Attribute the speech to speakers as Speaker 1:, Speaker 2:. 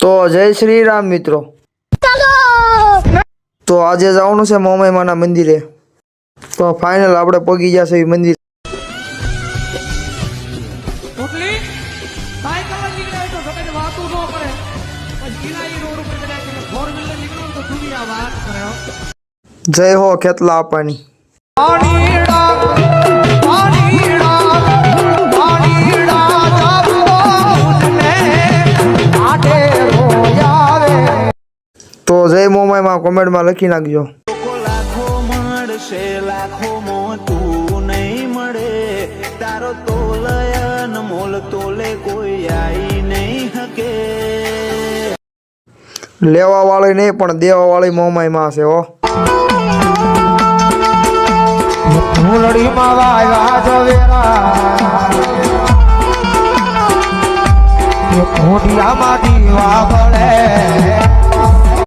Speaker 1: તો જય શ્રી રામ મિત્રો। તો આજે જવાનું છે મોમાઈમાના મંદિરે। તો ફાઇનલ આપણે પગી ગયા છે મંદિર। જય હો ખેતલા આપવાની। તો જય મોમાઈમાં કોમેન્ટમાં લખી નાખજો।
Speaker 2: લાખો મળશે લાખો મોતું નહીં મળે તારો તોલયન મોલ તોલે કોઈ આઈ નહીં હકે।
Speaker 1: લેવા વાળી નહીં પણ દેવા વાળી મોમાઈમાં છે હો।
Speaker 3: ફૂલડીમાં વાયા જવેરા ખોડિયામાં દીવા બળે